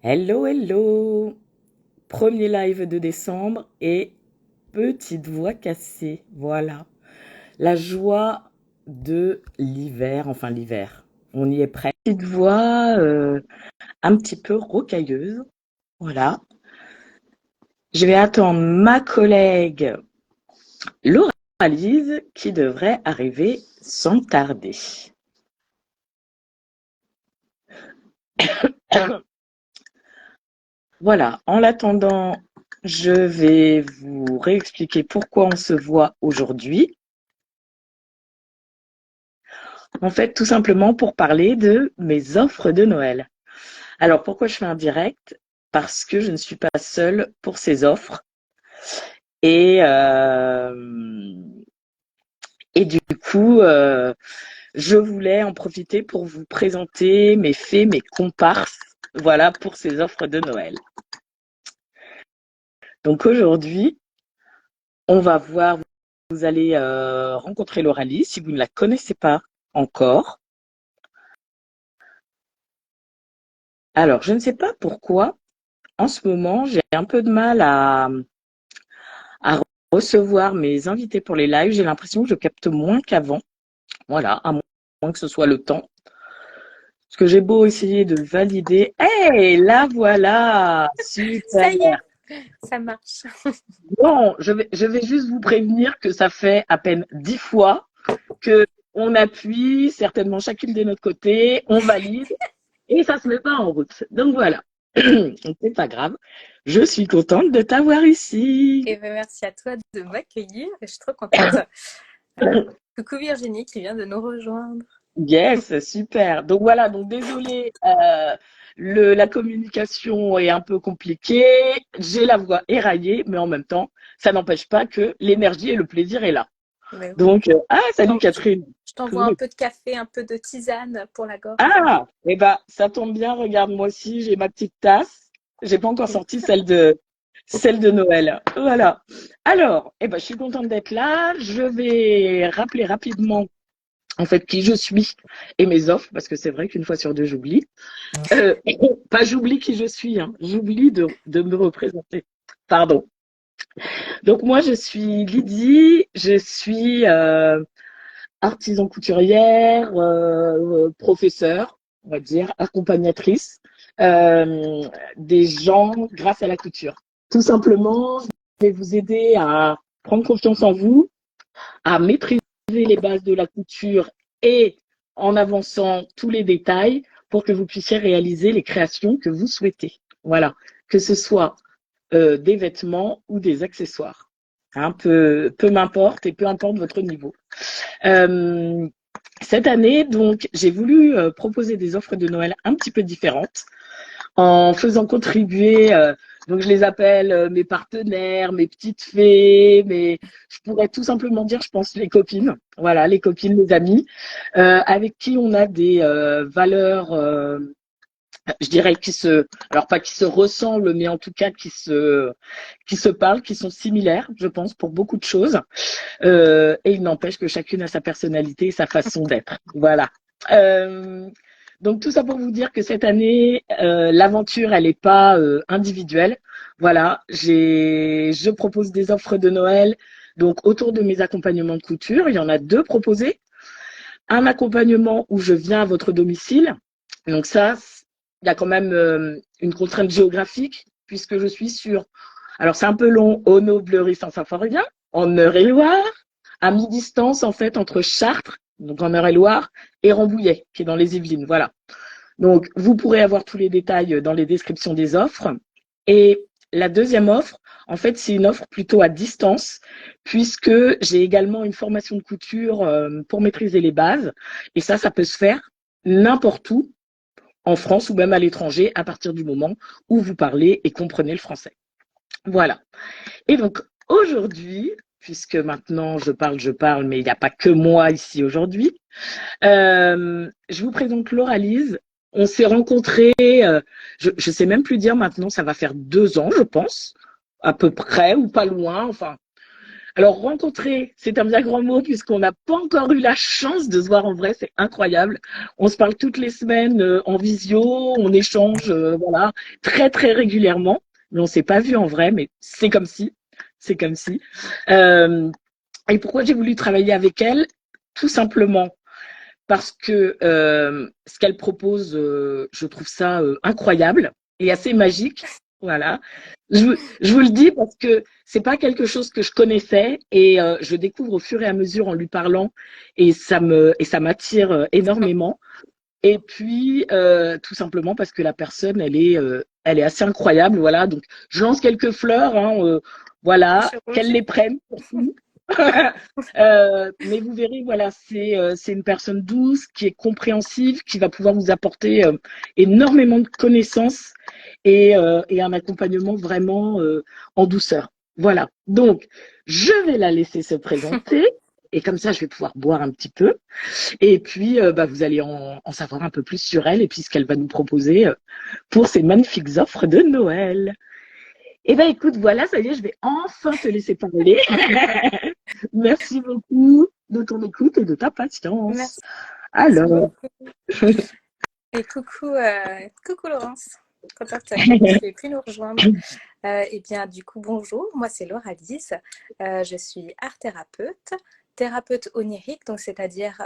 Hello, hello! Premier live de décembre et petite voix cassée. Voilà. La joie de l'hiver, enfin l'hiver. On y est prêt. Petite voix un petit peu rocailleuse. Voilà. Je vais attendre ma collègue Laura Lise qui devrait arriver sans tarder. Voilà. En l'attendant, je vais vous réexpliquer pourquoi on se voit aujourd'hui. En fait, tout simplement pour parler de mes offres de Noël. Alors, pourquoi je fais un direct? Parce que je ne suis pas seule pour ces offres. Et, euh, et du coup, je voulais en profiter pour vous présenter mes faits, mes comparses, voilà, pour ces offres de Noël. Donc aujourd'hui, on va voir, vous allez rencontrer Lauralie si vous ne la connaissez pas encore. Alors, je ne sais pas pourquoi, en ce moment, j'ai un peu de mal à recevoir mes invités pour les lives. J'ai l'impression que je capte moins qu'avant. Voilà, à moins que ce soit le temps. Parce que j'ai beau essayer de valider. Hey, là voilà, super. Ça y est, ça marche. Bon, je vais juste vous prévenir que ça fait à peine 10 fois que on appuie, certainement chacune de notre côté, on valide et ça se met pas en route. Donc voilà, c'est pas grave. Je suis contente de t'avoir ici. Et ben merci à toi de m'accueillir. Je suis trop contente. Coucou Virginie qui vient de nous rejoindre. Yes, super. Donc voilà, donc désolé, la communication est un peu compliquée. J'ai la voix éraillée, mais en même temps, ça n'empêche pas que l'énergie et le plaisir est là. Mais oui. Donc, salut Catherine. Je t'envoie un Cool. peu de café, un peu de tisane pour la gorge. Ah, eh ben, ça tombe bien. Regarde, moi aussi, j'ai ma petite tasse. J'ai pas encore sorti celle de Noël. Voilà. Alors, eh ben, je suis contente d'être là. Je vais rappeler rapidement en fait qui je suis et mes offres parce que c'est vrai qu'une fois sur deux j'oublie. Euh, Pas j'oublie qui je suis, hein. J'oublie de me représenter. Pardon. Donc moi je suis Lydie, je suis artisan couturière, professeure, on va dire, accompagnatrice des gens grâce à la couture. Tout simplement, je vais vous aider à prendre confiance en vous, à maîtriser les bases de la couture et en avançant tous les détails pour que vous puissiez réaliser les créations que vous souhaitez. Voilà, que ce soit des vêtements ou des accessoires. Hein, peu m'importe et peu importe votre niveau. Euh, Cette année, donc, j'ai voulu proposer des offres de Noël un petit peu différentes en faisant contribuer, donc je les appelle mes partenaires, mes petites fées, je pourrais tout simplement dire, je pense, les copines, voilà, les copines, les amis, avec qui on a des valeurs, je dirais, alors pas qui se ressemblent, mais en tout cas qui se parlent, qui sont similaires, je pense, pour beaucoup de choses. Et il n'empêche que chacune a sa personnalité et sa façon d'être. Voilà. Euh, donc tout ça pour vous dire que cette année, l'aventure, elle n'est pas individuelle. Voilà, je propose des offres de Noël. Donc autour de mes accompagnements de couture, il y en a deux proposés. Un accompagnement où je viens à votre domicile. Donc ça, il y a quand même une contrainte géographique puisque je suis sur. Alors c'est un peu long, Ono, Bleury, Saint-Symphorien, en Eure-et-Loire, à mi-distance en fait entre Chartres, donc en Eure-et-Loire, et Rambouillet, qui est dans les Yvelines. Voilà. Donc vous pourrez avoir tous les détails dans les descriptions des offres. Et la deuxième offre, en fait, c'est une offre plutôt à distance, puisque j'ai également une formation de couture pour maîtriser les bases. Et ça peut se faire n'importe où, en France ou même à l'étranger, à partir du moment où vous parlez et comprenez le français. Voilà. Et donc aujourd'hui, puisque maintenant je parle, mais il n'y a pas que moi ici aujourd'hui, je vous présente Laura Lise. On s'est rencontrés, je ne sais même plus dire maintenant, ça va faire 2 ans, je pense, à peu près, ou pas loin, enfin. Alors, rencontrer, c'est un bien grand mot puisqu'on n'a pas encore eu la chance de se voir en vrai, c'est incroyable. On se parle toutes les semaines en visio, on échange, voilà, très très régulièrement, mais on s'est pas vu en vrai, mais c'est comme si, c'est comme si. Euh, et pourquoi j'ai voulu travailler avec elle? Tout simplement parce que ce qu'elle propose, je trouve ça incroyable et assez magique. Voilà. Je vous le dis parce que c'est pas quelque chose que je connaissais et je découvre au fur et à mesure en lui parlant et ça m'attire énormément. Et puis tout simplement parce que la personne elle est assez incroyable. Voilà. Donc je lance quelques fleurs. Hein, Je voilà, suis qu'elle rouge. les prenne surtout. Mais vous verrez, voilà, c'est une personne douce, qui est compréhensive, qui va pouvoir vous apporter énormément de connaissances et un accompagnement vraiment en douceur. Voilà. Donc, je vais la laisser se présenter. Et comme ça, je vais pouvoir boire un petit peu. Et puis, bah, vous allez en savoir un peu plus sur elle et puis ce qu'elle va nous proposer pour ces magnifiques offres de Noël. Eh ben, écoute, voilà, ça y est, je vais enfin te laisser parler. Merci beaucoup de ton écoute et de ta patience. Merci Alors, beaucoup. Et coucou Laurence. Contente que tu aies pu nous rejoindre. Eh bien, du coup, bonjour. Moi, c'est Laura Lise. Je suis art thérapeute, thérapeute onirique, donc c'est-à-dire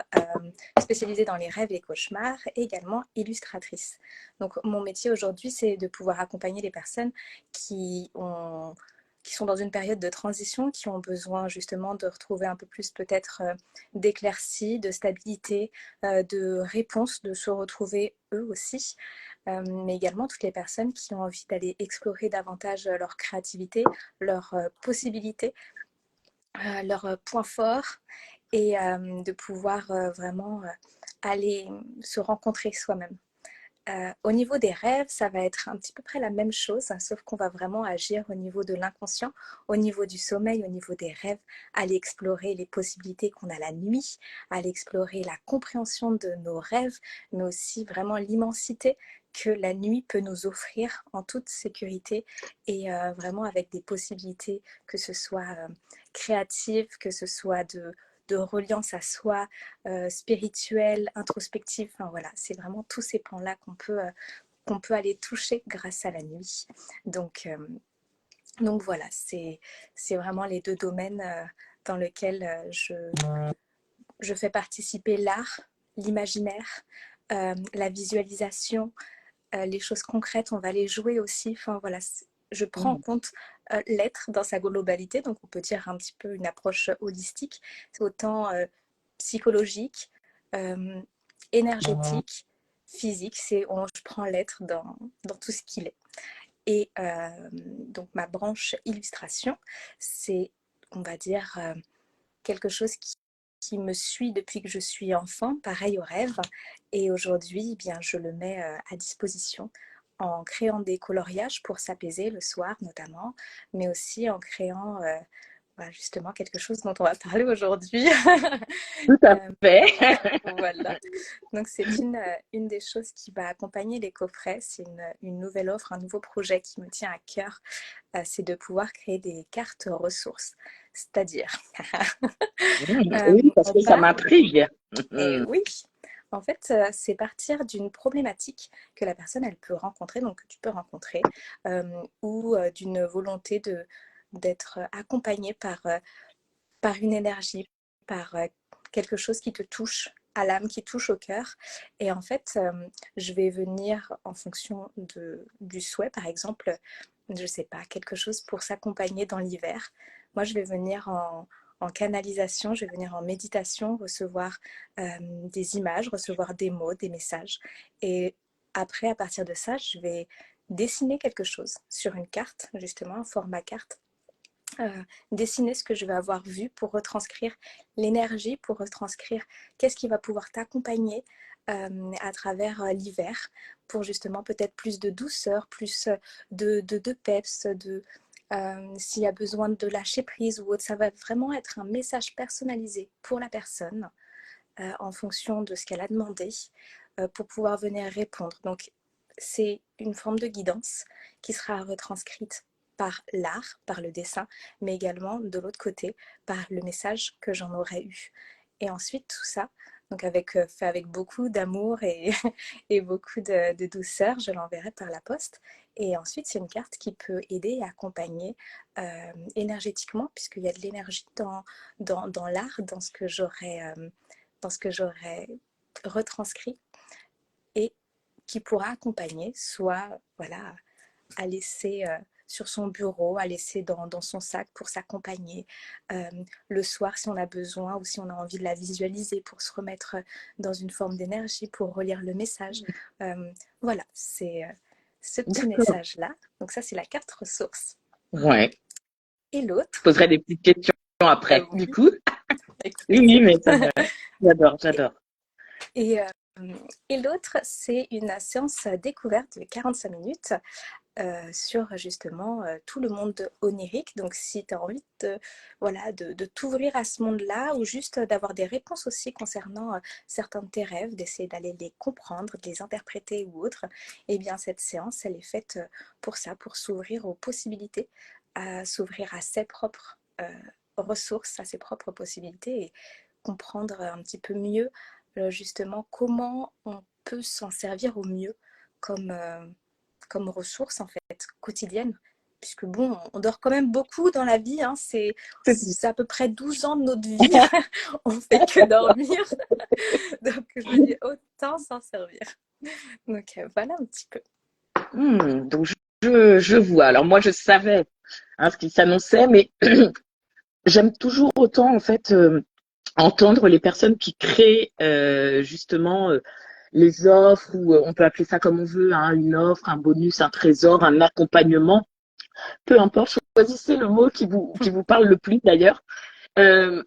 spécialisée dans les rêves et les cauchemars, et également illustratrice. Donc, mon métier aujourd'hui, c'est de pouvoir accompagner les personnes qui ont qui sont dans une période de transition, qui ont besoin justement de retrouver un peu plus peut-être d'éclaircie, de stabilité, de réponse, de se retrouver eux aussi, mais également toutes les personnes qui ont envie d'aller explorer davantage leur créativité, leurs possibilités, leurs points forts et de pouvoir vraiment aller se rencontrer soi-même. Au niveau des rêves, ça va être un petit peu près la même chose, sauf qu'on va vraiment agir au niveau de l'inconscient, au niveau du sommeil, au niveau des rêves, aller explorer les possibilités qu'on a la nuit, aller explorer la compréhension de nos rêves, mais aussi vraiment l'immensité que la nuit peut nous offrir en toute sécurité et vraiment avec des possibilités, que ce soit créatives, que ce soit de reliance à soi, spirituelle, introspective. Enfin voilà, c'est vraiment tous ces pans-là qu'on peut aller toucher grâce à la nuit. Donc, donc voilà, c'est vraiment les deux domaines dans lesquels je fais participer l'art, l'imaginaire, la visualisation, les choses concrètes, on va les jouer aussi. Enfin voilà, je prends en compte l'être dans sa globalité, donc on peut dire un petit peu une approche holistique, c'est autant psychologique, euh, énergétique, physique, je prends l'être dans tout ce qu'il est. Et donc ma branche illustration, c'est, on va dire, quelque chose qui me suit depuis que je suis enfant, pareil au rêve. Et aujourd'hui, eh bien, je le mets à disposition en créant des coloriages pour s'apaiser le soir notamment, mais aussi en créant justement quelque chose dont on va parler aujourd'hui. tout à fait. Voilà. Donc c'est une des choses qui va accompagner les coffrets. C'est une nouvelle offre, un nouveau projet qui me tient à cœur. C'est de pouvoir créer des cartes ressources. C'est-à-dire, Oui, parce on que ça part, m'intrigue. et oui, en fait, c'est partir d'une problématique que la personne, elle peut rencontrer, donc que tu peux rencontrer, ou d'une volonté d'être accompagnée par une énergie, par quelque chose qui te touche à l'âme, qui touche au cœur. Et en fait, je vais venir en fonction du souhait, par exemple, je ne sais pas, quelque chose pour s'accompagner dans l'hiver. Moi, je vais venir en canalisation, je vais venir en méditation, recevoir des images, recevoir des mots, des messages. Et après, à partir de ça, je vais dessiner quelque chose sur une carte, justement, un format carte, dessiner ce que je vais avoir vu pour retranscrire l'énergie, pour retranscrire qu'est-ce qui va pouvoir t'accompagner à travers l'hiver, pour justement peut-être plus de douceur, plus de peps, s'il y a besoin de lâcher prise ou autre. Ça va vraiment être un message personnalisé pour la personne en fonction de ce qu'elle a demandé pour pouvoir venir répondre. Donc c'est une forme de guidance qui sera retranscrite par l'art, par le dessin, mais également de l'autre côté, par le message que j'en aurais eu. Et ensuite, tout ça, donc fait avec beaucoup d'amour et, et beaucoup de douceur, je l'enverrai par la poste. Et ensuite, c'est une carte qui peut aider et accompagner énergétiquement, puisqu'il y a de l'énergie dans l'art, dans ce que j'aurais retranscrit, et qui pourra accompagner, soit voilà, à laisser sur son bureau, à laisser dans son sac pour s'accompagner. Le soir, si on a besoin ou si on a envie de la visualiser pour se remettre dans une forme d'énergie, pour relire le message. Voilà, c'est ce petit D'accord. message-là. Donc ça, c'est la carte ressource. Ouais. Et Je l'autre, poserai des petites questions après, du oui, coup. avec Oui, oui, plaisir. mais ça me... J'adore, j'adore. Et, et l'autre, c'est une séance découverte de 45 minutes sur justement tout le monde onirique. Donc si tu as envie voilà, de t'ouvrir à ce monde-là, ou juste d'avoir des réponses aussi concernant certains de tes rêves, d'essayer d'aller les comprendre, de les interpréter ou autres, eh bien cette séance, elle est faite pour ça, pour s'ouvrir aux possibilités, à s'ouvrir à ses propres ressources, à ses propres possibilités, et comprendre un petit peu mieux justement comment on peut s'en servir au mieux comme, comme ressource en fait quotidienne, puisque bon, on dort quand même beaucoup dans la vie, hein, c'est à peu près 12 ans de notre vie, on fait que dormir, donc je me dis autant s'en servir. Donc voilà un petit peu. Donc, je vois. Alors, moi, je savais ce qui s'annonçait, mais j'aime toujours autant, en fait, entendre les personnes qui créent justement les offres, ou on peut appeler ça comme on veut, hein, une offre, un bonus, un trésor, un accompagnement, peu importe, choisissez le mot qui vous parle le plus d'ailleurs. Euh,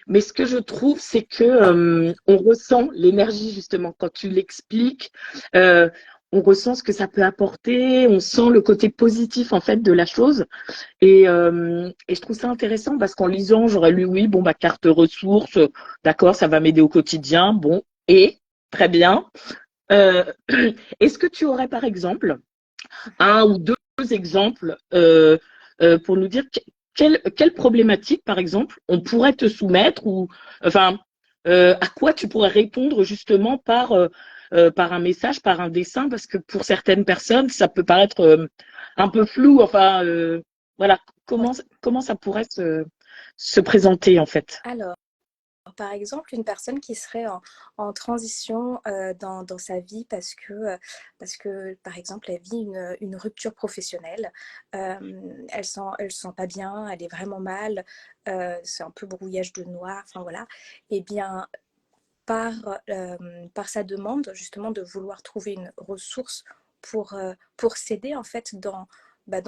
mais ce que je trouve, c'est que on ressent l'énergie justement quand tu l'expliques. Euh, on ressent ce que ça peut apporter, on sent le côté positif en fait de la chose. Et je trouve ça intéressant parce qu'en lisant, j'aurais lu oui, bon bah carte ressources, d'accord, ça va m'aider au quotidien, bon, et très bien. Euh, Est-ce que tu aurais par exemple un ou deux exemples pour nous dire quelle problématique, par exemple, on pourrait te soumettre, ou enfin à quoi tu pourrais répondre justement par un message, par un dessin, parce que pour certaines personnes, ça peut paraître un peu flou. Enfin, voilà, Oui. comment ça pourrait se présenter en fait? Alors, par exemple, une personne qui serait en transition dans sa vie parce que, par exemple, elle vit une rupture professionnelle, elle sent pas bien, elle est vraiment mal, c'est un peu brouillage de noir, enfin voilà. Et bien, par, par sa demande justement de vouloir trouver une ressource pour s'aider en fait dans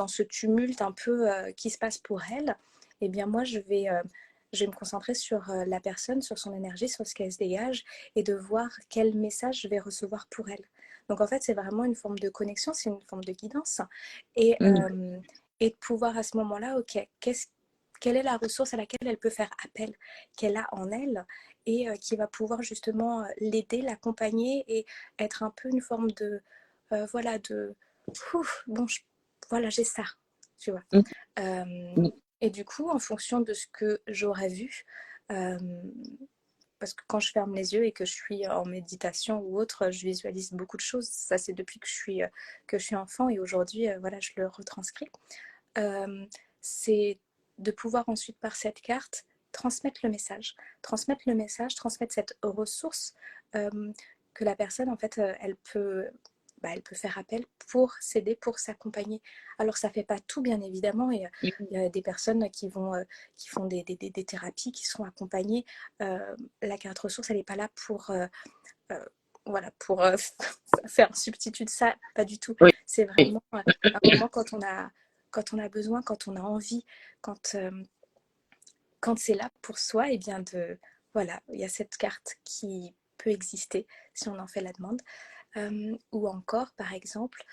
ce tumulte un peu qui se passe pour elle, eh bien moi je vais me concentrer sur la personne, sur son énergie, sur ce qu'elle se dégage, et de voir quel message je vais recevoir pour elle. Donc en fait c'est vraiment une forme de connexion, c'est une forme de guidance, et, Mm, euh, et de pouvoir à ce moment-là, ok, quelle est la ressource à laquelle elle peut faire appel, qu'elle a en elle, et qui va pouvoir justement l'aider, l'accompagner, et être un peu une forme de voilà de ouf, bon voilà j'ai ça, tu vois. mm, Euh, mm. et du coup en fonction de ce que j'aurais vu, euh, parce que quand je ferme les yeux et que je suis en méditation ou autre, je visualise beaucoup de choses. Ça c'est depuis que je suis enfant, et aujourd'hui voilà je le retranscris. Euh, c'est de pouvoir ensuite par cette carte transmettre le message, transmettre cette ressource euh, que la personne en fait elle peut faire appel pour s'aider, pour s'accompagner. Alors ça fait pas tout bien évidemment, et il y a des personnes qui font des thérapies, qui sont accompagnées. La carte ressource elle n'est pas là pour euh, voilà pour faire un substitut de ça, pas du tout. Oui, C'est vraiment un moment quand on a besoin, quand on a envie, quand quand c'est là pour soi, et bien de voilà, il y a cette carte qui peut exister si on en fait la demande. Ou encore, par exemple,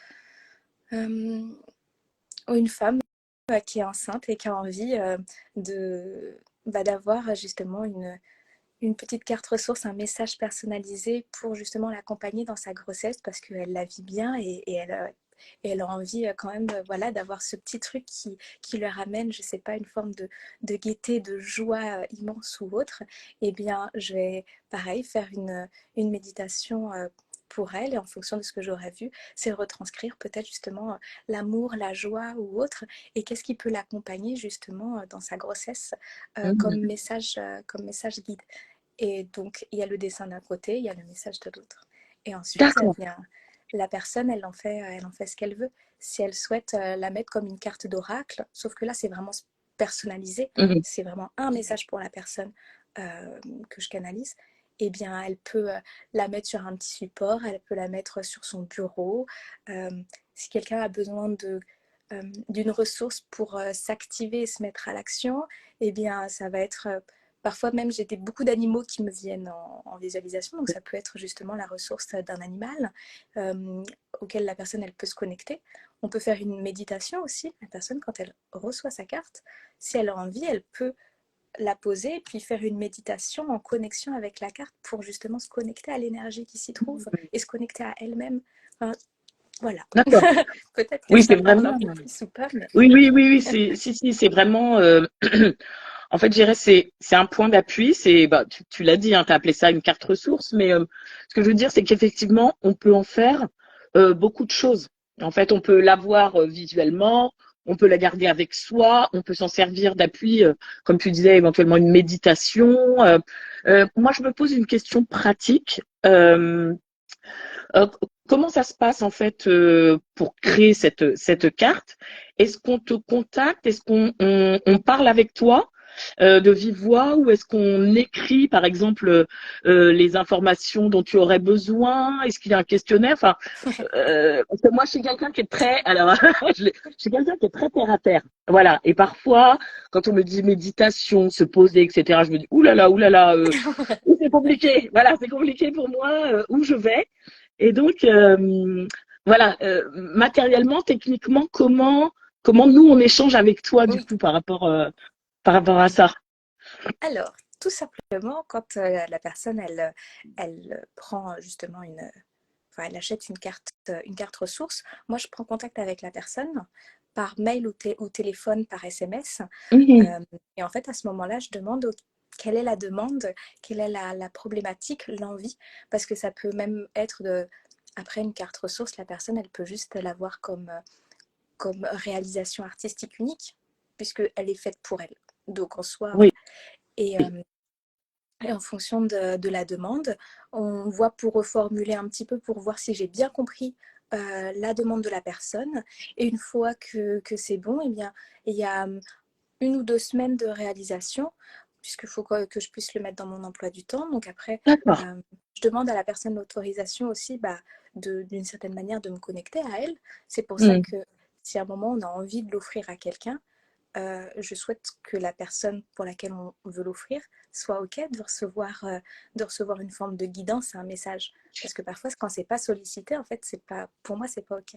euh, une femme qui est enceinte et qui a envie de d'avoir justement une petite carte ressource, un message personnalisé pour justement l'accompagner dans sa grossesse, parce qu'elle la vit bien, et elle, et elle a envie quand même voilà, d'avoir ce petit truc qui leur amène, je sais pas, une forme de gaieté, de joie immense ou autre, eh bien, je vais, pareil, faire une méditation pour elle, et en fonction de ce que j'aurais vu, c'est retranscrire peut-être justement l'amour, la joie ou autre, et qu'est-ce qui peut l'accompagner justement dans sa grossesse Mhm. comme message guide. Et donc, il y a le dessin d'un côté, il y a le message de l'autre. Et ensuite, eh D'accord. bien, la personne, elle en fait ce qu'elle veut. Si elle souhaite la mettre comme une carte d'oracle, sauf que là, c'est vraiment personnalisé, Mhm. c'est vraiment un message pour la personne que je canalise, eh bien, elle peut la mettre sur un petit support, elle peut la mettre sur son bureau. Euh, si quelqu'un a besoin d'une ressource pour s'activer et se mettre à l'action, eh bien, ça va être parfois même, j'ai beaucoup d'animaux qui me viennent en visualisation, donc ça peut être justement la ressource d'un animal auquel la personne elle peut se connecter. On peut faire une méditation aussi. La personne, quand elle reçoit sa carte, si elle a envie, elle peut la poser et puis faire une méditation en connexion avec la carte pour justement se connecter à l'énergie qui s'y trouve et se connecter à elle-même. Enfin, voilà. D'accord. Peut-être que Oui, c'est ça parle un vraiment. peu plus ou pas, mais Oui, oui, oui, oui, si, c'est vraiment. En fait, je dirais c'est un point d'appui. C'est, bah, tu l'as dit, hein, tu as appelé ça une carte ressource, mais ce que je veux dire, c'est qu'effectivement, on peut en faire beaucoup de choses. En fait, on peut l'avoir visuellement, on peut la garder avec soi, on peut s'en servir d'appui, comme tu disais, éventuellement une méditation. Moi, je me pose une question pratique. Euh, Comment ça se passe en fait pour créer cette carte? Est-ce qu'on te contacte? Est-ce qu'on parle avec toi de vive voix ou est-ce qu'on écrit par exemple les informations dont tu aurais besoin? Est-ce qu'il y a un questionnaire? Enfin, parce que moi je suis quelqu'un qui est très alors je suis quelqu'un qui est très terre à terre. Voilà. Et parfois quand on me dit méditation, se poser, etc. Je me dis oulala, c'est compliqué. Voilà, c'est compliqué pour moi où je vais. Et donc, voilà, matériellement, techniquement, comment nous on échange avec toi du oui. coup par rapport à ça. Alors, tout simplement, quand la personne, elle prend justement enfin, elle achète une carte ressource, moi, je prends contact avec la personne par mail ou téléphone, par SMS. Mhm. Euh, et en fait, à ce moment-là, je demande quelle est la demande, quelle est la problématique, l'envie, parce que ça peut même être après une carte ressource, la personne, elle peut juste l'avoir comme réalisation artistique unique, puisqu'elle est faite pour elle. Donc, en soi, Oui, voilà. Et en fonction de la demande, on voit pour reformuler un petit peu, pour voir si j'ai bien compris la demande de la personne. Et une fois que c'est bon, eh bien, il y a 1 ou 2 semaines de réalisation, puisqu'il faut que je puisse le mettre dans mon emploi du temps. Donc après, d'accord. je demande à la personne l'autorisation aussi d'une certaine manière de me connecter à elle. C'est pour ça Mhm. que si à un moment on a envie de l'offrir à quelqu'un, je souhaite que la personne pour laquelle on veut l'offrir soit OK de recevoir une forme de guidance, un message. Parce que parfois, quand c'est pas sollicité, en fait, c'est pas, pour moi, c'est pas OK.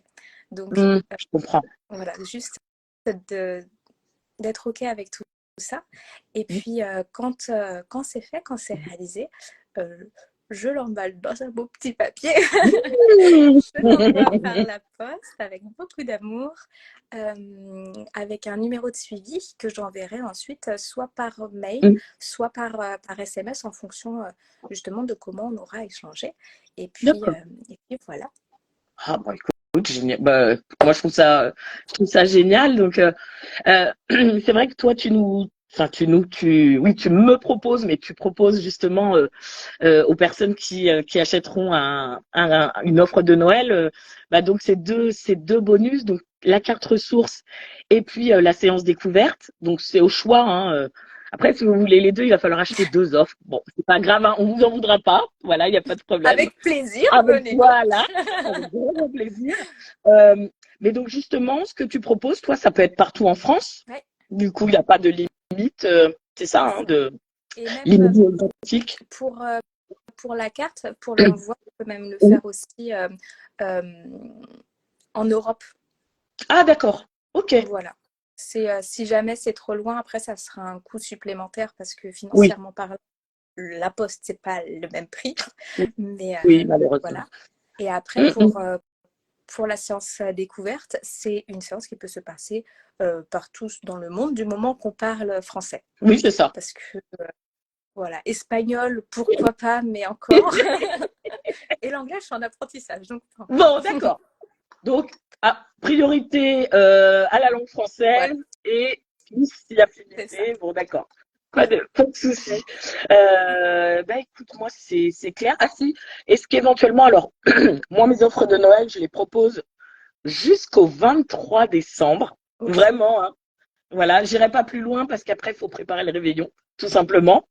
Donc, Je comprends. voilà, juste de, d'être OK avec tout ça. Et puis, quand c'est fait, quand c'est réalisé, euh, je l'emballe dans un beau petit papier. Je l'envoie par la poste avec beaucoup d'amour, avec un numéro de suivi que j'enverrai ensuite soit par mail, soit par SMS en fonction justement de comment on aura échangé. D'accord. Et puis voilà. Ah bah écoute, génial. Bah, moi je trouve ça génial. Donc c'est vrai que toi enfin oui tu me proposes, mais tu proposes justement aux personnes qui achèteront une offre de Noël. Bah donc ces deux bonus, donc la carte ressource et puis la séance découverte. Donc c'est au choix. Hein, après, si vous voulez les deux, il va falloir acheter deux offres. Bon, c'est pas grave, hein, on vous en voudra pas. Voilà, il n'y a pas de problème. Avec plaisir, Avec venez voilà, donc. avec grand plaisir. Euh, mais donc justement, ce que tu proposes, toi, ça peut être partout en France. Ouais, Du coup, il n'y a pas de limite. C'est ça, c'est hein, ça. de Et même limite géographique. pour, euh, pour la carte, pour l'envoi, on peut même le faire aussi en Europe. Ah, d'accord. Ok. Voilà. Si jamais c'est trop loin, après, ça sera un coût supplémentaire parce que Oui, financièrement parlant, la poste, c'est pas le même prix. Mais oui, malheureusement. voilà. Et après, pour la séance découverte, c'est une séance qui peut se passer partout dans le monde du moment qu'on parle français. Oui, c'est ça. Parce que, voilà, espagnol, pourquoi pas, mais encore. Et l'anglais, je suis en apprentissage. Donc, Bon, d'accord. Donc, priorité à la langue française voilà, et plus si c'est ça. affinité. Bon, d'accord. Pas de souci. Bah écoute, moi c'est clair. Ah si, est-ce qu'éventuellement, alors, moi mes offres de Noël, je les propose jusqu'au 23 décembre. Ok. Vraiment, hein. Voilà, j'irai pas plus loin parce qu'après, il faut préparer le réveillon, tout simplement.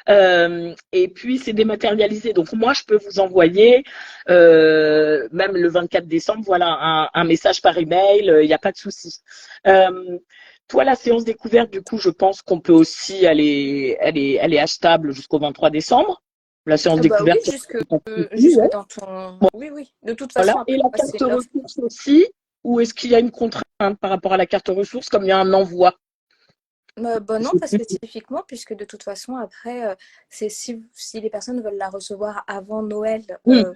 Et puis, c'est dématérialisé. Donc, moi, je peux vous envoyer, même le 24 décembre, voilà, un message par email. Il n'y a pas de souci. Euh, Toi, la séance découverte, du coup, je pense qu'on peut aussi, elle est achetable jusqu'au 23 décembre. La séance Bah oui, découverte, jusque ouais. dans ton. Oui, oui. De toute Voilà. façon, Et après, la moi, c'est carte l'offre. ressources aussi, ou est-ce qu'il y a une contrainte par rapport à la carte ressources, comme il y a un envoi? Bah Je non, sais pas plus. spécifiquement, puisque de toute façon, après, c'est si les personnes veulent la recevoir avant Noël, Hmm,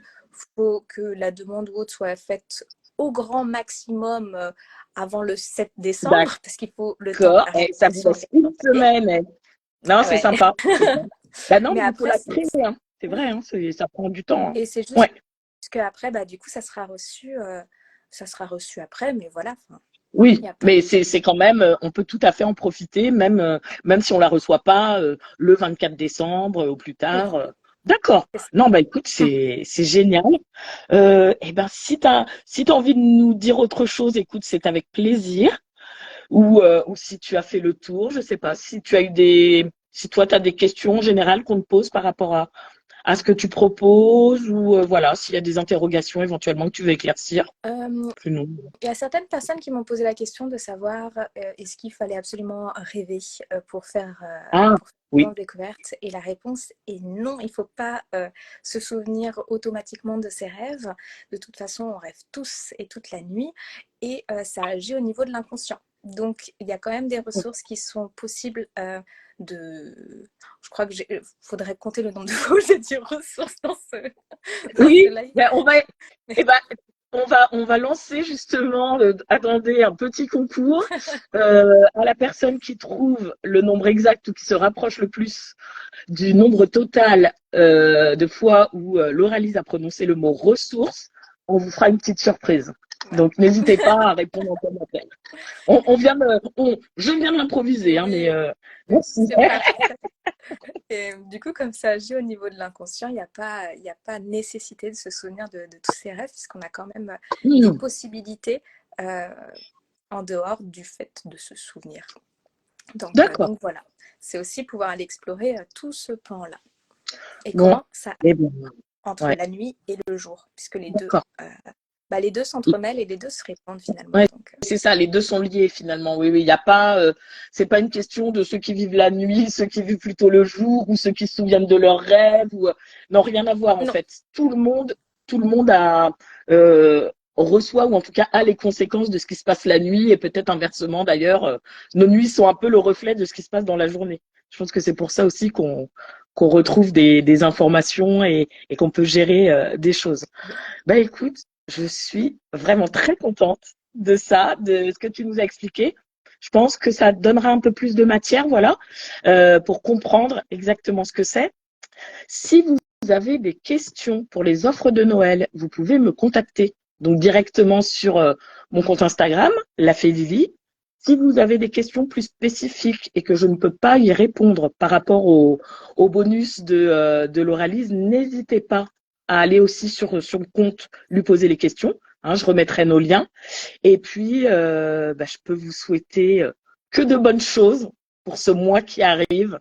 faut que la demande ou autre soit faite au grand maximum avant le 7 décembre, parce qu'il faut le temps que d'accord. la Et ça vous réservation laisse soit une validée. semaine. Non, Ah c'est ouais. sympa. C'est bien. Bah non, Mais mais il faut après, la créer, hein. C'est vrai, oui. hein, ça prend du temps, hein. Et c'est juste Ouais. qu'après, bah, du coup, ça sera reçu après, mais voilà, il Oui, n'y a pas. mais c'est quand même, on peut tout à fait en profiter, même si on la reçoit pas le 24 décembre au plus Oui, tard. D'accord. c'est ça. Non, bah écoute, c'est génial. Eh ben, si t'as envie de nous dire autre chose, écoute, c'est avec plaisir. Ou si tu as fait le tour, je sais pas, si tu as eu si toi tu as des questions générales qu'on te pose par rapport à ce que tu proposes, ou voilà, s'il y a des interrogations éventuellement que tu veux éclaircir. Euh, Sinon. Il y a certaines personnes qui m'ont posé la question de savoir est-ce qu'il fallait absolument rêver Ah, pour faire oui, une découverte. Et la réponse est non, il ne faut pas se souvenir automatiquement de ses rêves. De toute façon, on rêve tous et toute la nuit et ça agit au niveau de l'inconscient. Donc, il y a quand même des ressources qui sont possibles de... Je crois qu'il faudrait compter le nombre de fois où j'ai dit ressources dans ce oui, live. ben, eh ben, on va lancer justement, attendez, un petit concours à la personne qui trouve le nombre exact ou qui se rapproche le plus du nombre total de fois où l'oralise a prononcé le mot ressources. On vous fera une petite surprise. Voilà. Donc n'hésitez pas à répondre en commentaire. Je viens de l'improviser, hein, mais Oui, merci. c'est parfait. Et du coup, comme ça agit au niveau de l'inconscient, il y a pas nécessité de se souvenir de tous ces rêves, puisqu'on a quand même des possibilités euh, en dehors du fait de se souvenir. D'accord. Donc voilà, c'est aussi pouvoir aller explorer tout ce pan-là. Et Bon, comment ça eh bien, entre ouais, la nuit et le jour, puisque d'accord. euh, les deux s'entremêlent et les deux se répondent finalement. Ouais, c'est ça, les deux sont liés finalement. Oui, oui, il n'y a pas, c'est pas une question de ceux qui vivent la nuit, ceux qui vivent plutôt le jour, ou ceux qui se souviennent de leurs rêves, non, rien à voir en Non, fait. Tout le monde reçoit ou en tout cas a les conséquences de ce qui se passe la nuit et peut-être inversement d'ailleurs. Nos nuits sont un peu le reflet de ce qui se passe dans la journée. Je pense que c'est pour ça aussi qu'on retrouve des informations et qu'on peut gérer des choses. Bah écoute, je suis vraiment très contente de ça, de ce que tu nous as expliqué. Je pense que ça donnera un peu plus de matière, voilà, pour comprendre exactement ce que c'est. Si vous avez des questions pour les offres de Noël, vous pouvez me contacter donc directement sur mon compte Instagram, la Fée Lily. Si vous avez des questions plus spécifiques et que je ne peux pas y répondre par rapport au bonus de l'Oralise, n'hésitez pas à aller aussi sur le compte lui poser les questions. Hein, je remettrai nos liens. Et puis, je peux vous souhaiter que de bonnes choses pour ce mois qui arrive,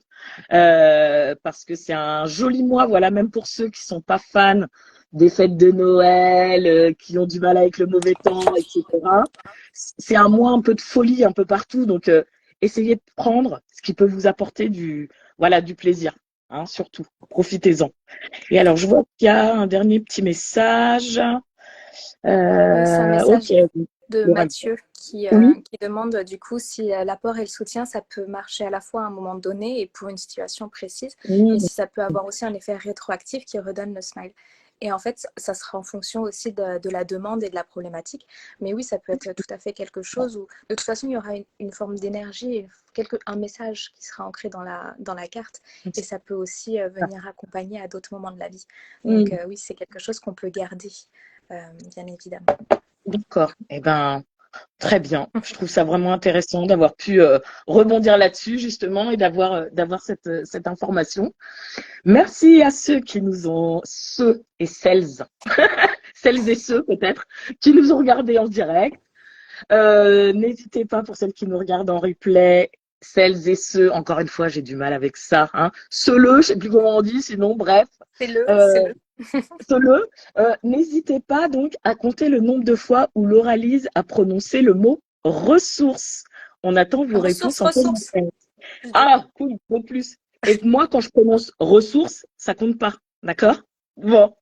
parce que c'est un joli mois, voilà, même pour ceux qui sont pas fans des fêtes de Noël, qui ont du mal avec le mauvais temps, etc. C'est un mois un peu de folie un peu partout, donc essayez de prendre ce qui peut vous apporter du plaisir, hein, surtout. Profitez-en. Et alors, je vois qu'il y a un dernier petit message. oui, c'est un Ok, message de Laura. Mathieu Oui. qui demande du coup si l'apport et le soutien, ça peut marcher à la fois à un moment donné et pour une situation précise, et Mm. si ça peut avoir aussi un effet rétroactif qui redonne le smile. Et en fait, ça sera en fonction aussi de la demande et de la problématique. Mais oui, ça peut être tout à fait quelque chose où, de toute façon, il y aura une forme d'énergie, un message qui sera ancré dans la carte. Et ça peut aussi venir accompagner à d'autres moments de la vie. Donc oui, c'est quelque chose qu'on peut garder, bien évidemment. D'accord. Eh ben, très bien. Je trouve ça vraiment intéressant d'avoir pu rebondir là-dessus, justement, et d'avoir cette information. Merci à ceux qui nous ont, ceux et celles, celles et ceux peut-être, qui nous ont regardés en direct. N'hésitez pas pour celles qui nous regardent en replay, celles et ceux, encore une fois, j'ai du mal avec ça, hein. Ceux-le, je sais plus comment on dit, sinon, bref. C'est le. Ceux-le, n'hésitez pas donc à compter le nombre de fois où l'oralise a prononcé le mot ressources. On attend vos réponses en Ressources. commentaire. Ah, cool, de plus. Et moi, quand je prononce ressources, ça compte pas, d'accord? Bon.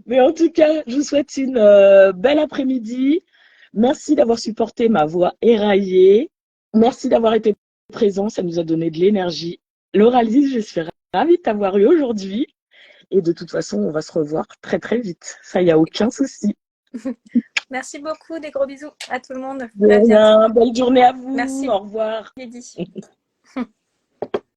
Mais en tout cas, je vous souhaite une belle après-midi. Merci d'avoir supporté ma voix éraillée. Merci d'avoir été présent, ça nous a donné de l'énergie. Laura-Lise, je suis ravie de t'avoir eu aujourd'hui. Et de toute façon, on va se revoir très très vite. Ça, il n'y a aucun souci. Merci beaucoup, des gros bisous à tout le monde. De rien. Belle journée à vous. Merci. Au revoir. Lydie.